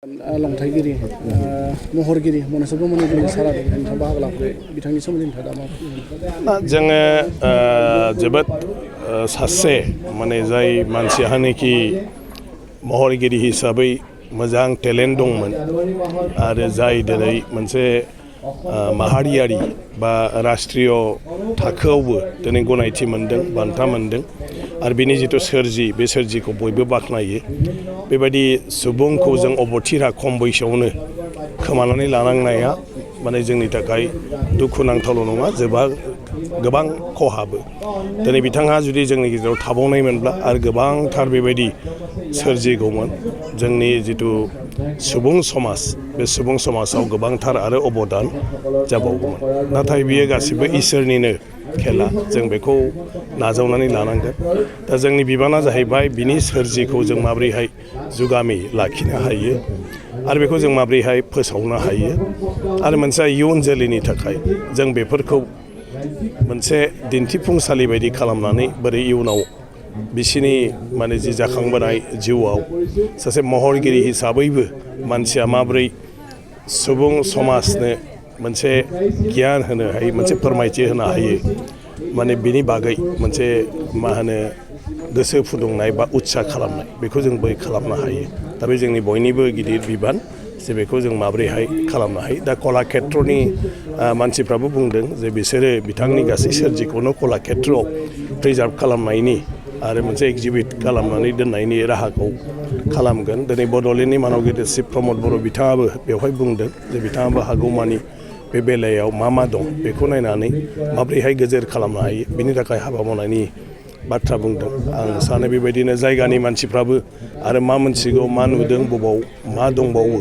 लंथाइगिरि महरगिरि मनेस्वर ब्रह्मनि दिनै सारादु नोंथाङा बाहागो लाफैबाय बिथांनि सोमोन्दै नोंथाङा दा मा जोङो जोबोद सासे माने जाय मानसियानोखि महरगिरि हिसाबै मोजां टेलेन्ट दंमोन आरो जाय दिनै मोनसे माहारियारि बा राष्ट्रीय थाखोआवबो दिनै गनायथि मोनदों बान्था मोनदों आरो बिनि जिथु सोरजि बे सोरजिखौ बयबो बाख्नायो बेबायदि सुबुंखौ जों अबथिरा खम बैसोआवनो खोमानानै लानांनाया माने जोंनि थाखाय दुखुनांथावल' नङा गोबां खहाबो दिनै बिथाङा जुदि जोंनि गेजेराव थाबावनायमोनब्ला आरो गोबांथार बेबायदि सोरजिगौमोन जोंनि जिथु सुबुं समाज बे सुबुं समाजाव गोबांथार आरो अबदान जाबावगौमोन नाथाय बियो गासिबो इसोरनिनो खेला जों बेखौ नाजावनानै लानांगोन दा जोंनि बिबाना जाहैबाय बिनि सोरजिखौ जों माबोरैहाय जुगामि लाखिनो हायो आरो बेखौ जों माबोरैहाय फोसावनो हायो आरो मोनसे इयुन जोलैनि थाखाय जों बेफोरखौ मोनसे दिन्थिफुंसालि बायदि खालामनानै बोरै इयुनाव बिसिनि माने जि जाखांबोनाय जिउआव सासे महरगिरि हिसाबैबो मानसिया माबोरै सुबुं समाजनो मोनसे गियान होनो हायो मोनसे फोरमायथि होनो हायो माने बिनि बागै मोनसे गोसो फुदुंनाय बा उत्सा खालामनाय बेखौ जों बै खालामनो हायो दा बे जोंनि बयनिबो गिदिर बिबान जे बेखौ जों माबोरैहाय खालामनो हायो दा कलाक्षेत्रनि मानसिफ्राबो बुंदों जे बिसोरो बिथांनि गासै सोरजिखौनो कलाक्षेत्रआव प्रिजार्भ खालामनायनि आरो मोनसे एक्जिबिट खालामनानै दोननायनि राहाखौ खालामगोन दिनै बड'लेण्डनि मानाव गेदेरसिब प्रमद बर' बिथाङाबो बेवहाय बुंदों जे बिथाङाबो हागौमानि बे बेलायाव मा दं बेखौ नायनानै माबोरैहाय गोजोर खालामनो हायो बिनि थाखाय हाबा मावनायनि बाथ्रा बुंदों आं सानो बेबायदिनो जायगानि मानसिफ्राबो आरो मा मोनथिगौ मा नुदों बबाव मा दंबावो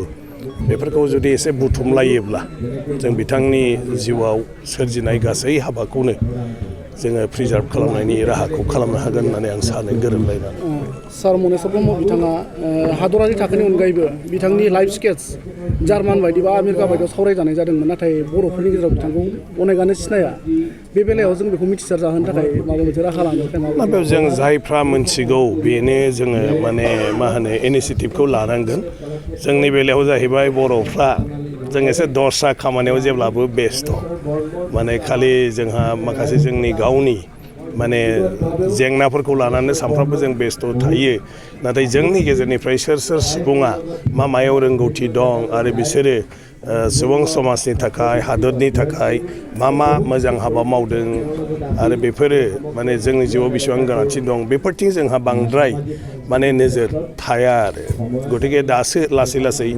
बेफोरखौ जुदि एसे बुथुमलायोब्ला जों बिथांनि जिउआव सोरजिनाय गासै हाबाखौनो जोङो प्रिजार्भ खालामनायनि राहाखौ खालामनो हागोन होननानै आं सानो गोरोबलायनानै सार मनेस्वर ब्रह्म बिथाङा हादरारि थाखोनि अनगायैबो बिथांनि लाइफ स्केच जार्मान बायदि बा आमेरिका बायदियाव सावरायजानाय जादोंमोन नाथाय बर'फोरनि गेजेराव बिथांखौ अनेकआनो सिनाया बे बेलायाव जों बेखौ मिथिसार जाहोनो थाखाय माबा मोनसे राहा लानो थाखाय जों जायफ्रा मोनथिगौ बेनो जोङो इनिसियेटिभखौ लानांगोन जोंनि बेलायाव जाहैबाय बर'फ्रा जों एसे दस्रा खामानियाव जेब्लाबो बेस्थ' खालि जोंहा माखासे जोंनि गावनि जेंनाफोरखौ लानानै सानफ्रामबो जों बेस्थ' थायो नाथाय जोंनि गेजेरनिफ्राय सोर सुबुङा मायाव रोंगौथि दं आरो बिसोरो सुबुं समाजनि थाखाय हादरनि थाखाय मा मोजां हाबा मावदों आरो बेफोरो जोंनि जिउआव बेसेबां गोनांथि दं बेफोरथिं जोंहा बांद्राय नोजोर थाया आरो गतिके दासो लासै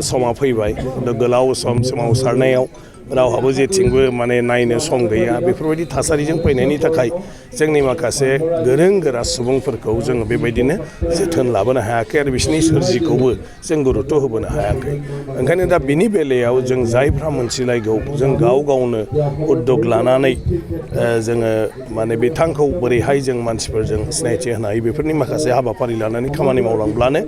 समा फैबाय गोलाव सम सोमावसारनायाव रावहाबो जेथिंबो नायनो सम गैया बेफोरबायदि थासारिजों फैनायनि थाखाय जोंनि माखासे गोरों गोरा सुबुंफोरखौ जोङो बेबायदिनो जोथोन लाबोनो हायाखै आरो बिसोरनि सोरजिखौबो जों गुरुत्व होबोनो हायाखै ओंखायनो दा बिनि बेलायाव जों जायफ्रा मोनथिलायगौ जों गावनो उद्योग लानानै जोङो बिथांखौ बोरैहाय जों मानसिफोरजों सिनायथि होनो हायो बेफोरनि माखासे हाबाफारि लानानै खामानि मावलांब्लानो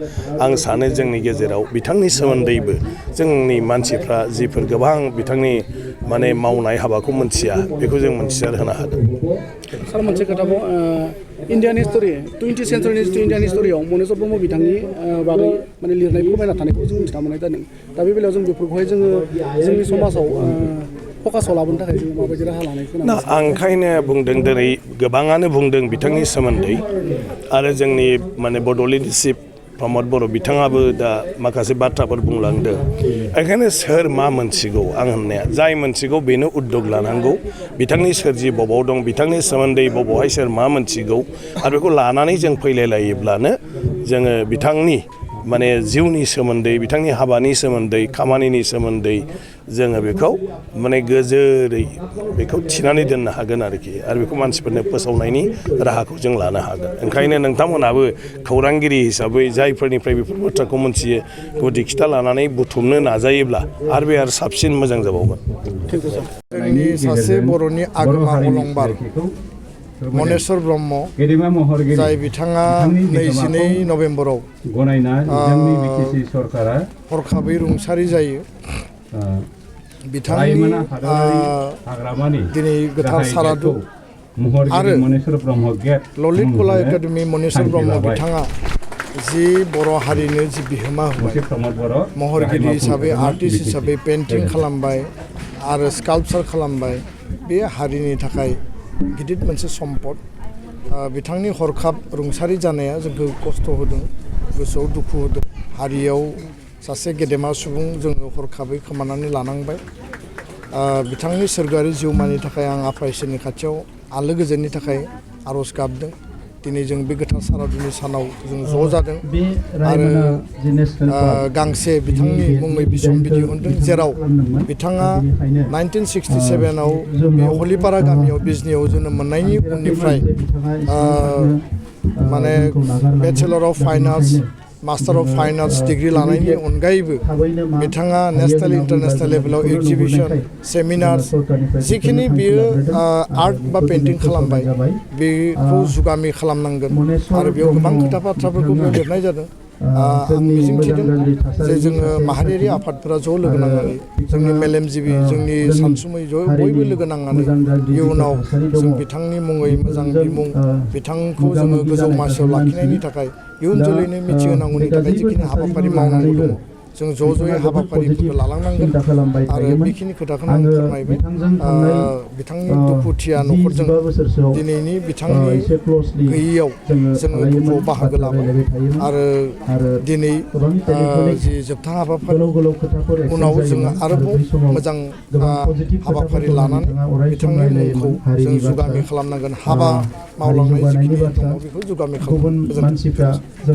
आं सानो जोंनि गेजेराव बिथांनि सोमोन्दैबो जोंनि मानसिफ्रा जिफोर गोबां बिथांनि मावनाय हाबाखौ मोनथिया बेखौ जों मोनथिसार होनो हादों सार मोनसे खोथाखौ इण्डियान हिस्टरि 20th सेन्चुरिनि इण्डियान हिस्टरियाव मनेस्वर ब्रह्म बिथांनि बागै लिरनाय फोरमायना थानायखौ जों मिथिना मोननाय जादों दा बे बेलायाव जों बेफोरखौहाय जोङो जोंनि समाजाव फकासाव लाबोनो थाखाय जों माबायदि राहा लानायखौ आं ओंखायनो बुंदों दिनै गोबाङानो बुंदों बिथांनि सोमोन्दै आरो जोंनि बड'लेण्ड चिफ प्रमद बर' बिथाङाबो दा माखासे बाथ्राफोर बुंलांदों ओंखायनो सोर मा मोनथिगौ आं होननाया जाय मोनथिगौ बेनो उद्योग लानांगौ बिथांनि सोरजि बबाव दं बिथांनि सोमोन्दै बबावहाय सोर मा मोनथिगौ आरो बेखौ लानानै जों फैलायलायोब्लानो जोङो बिथांनि जिउनि सोमोन्दै बिथांनि हाबानि सोमोन्दै खामानिनि सोमोन्दै जोङो बेखौ गोजोरै बेखौ थिनानै दोननो हागोन आरोखि आरो बेखौ मानसिफोरनो फोसावनायनि राहाखौ जों लानो हागोन ओंखायनो नोंथांमोनाबो खौरांगिरि हिसाबै जायफोरनिफ्राय बेफोर बाथ्राखौ मोनथियो गुदि खिथा लानानै बुथुमनो नाजायोब्ला आरो बे आरो साबसिन मोजां जाबावगोन जोंनि सासे बर'नि आगोमा अलंबार मनेस्वर ब्रह्म जाय बिथाङा 22 नभेम्बराव हरखाबै रुंसारि जायो बिथांनि दिनै गोथार सारादु आरो ललित कला एकाडेमि मनेस्वर ब्रह्म बिथाङा जि बर' हारिनो जि बिहोमा होबाय महरगिरि हिसाबै आर्टिस्ट हिसाबै पेइन्टिं खालामबाय आरो स्काल्पचार खालामबाय बे हारिनि थाखाय गिदिर मोनसे सम्पद बिथांनि हरखाब रुंसारि जानाया जोंखौ खस्थ' होदों गोसोआव दुखु होदों हारियाव सासे गेदेमा सुबुं जोङो हरखाबै खोमानानै लानांबाय बिथांनि सोरगोआरि जिउमानि थाखाय आं आफा इसोरनि खाथियाव आलो गोजोननि थाखाय आर'ज गाबदों दिनै जों बे गोथार सारादुनि सानाव जों ज' जादों आरो गांसे बिथांनि मुङै बिसम्बि दिहुनदों जेराव बिथाङा 1967आव बे हलिपारा गामियाव बिजनियाव जोनोम मोननायनि उननिफ्राय माने bachelor of fine arts master of fine arts degree लानायनि अनगायैबो बिथाङा नेशनेल इन्टारनेशनेल लेभेलाव एग्जिबिशन सेमिनार्स जिखिनि बियो आर्ट बा पेइन्टिं खालामबाय बेखौ जुगामि खालामनांगोन आरो बेयाव गोबां खोथा बाथ्राफोरखौ बेयाव लिरनाय जादों आं मिजिंथिदों जे जोङो माहारियारि आफादफोरा ज' लोगो नांनानै जोंनि मेलेमजिबि जोंनि सानसुमै ज' बयबो लोगो नांनानै इयुनाव जों बिथांनि मुङै मोजां बिमुं बिथांखौ जोङो गोजौ मासियाव लाखिनायनि थाखाय इयुन जोलैनो मिथिहोनांगौनि थाखाय जिखिनि हाबाफारि मावनांगौ दङ जों ज' ज'यै हाबाफारिफोरखौ लालांनांगोन आरो बेखिनि खोथाखौनो आं फोरमायबाय बिथांनि दुखुथिया न'खरजों दिनैनि बिथांनि गैयैयाव जोङो दुखुआव बाहागो लाबाय आरो दिनै जि जोबथा हाबाफारि उनाव जोङो आरोबाव मोजां हाबाफारि लानानै बिथांनि मुंखौ जों जुगामि खालामनांगोन हाबा मावलांनाय जिखिनि दङ बेखौ जुगामि खालामनांगोन।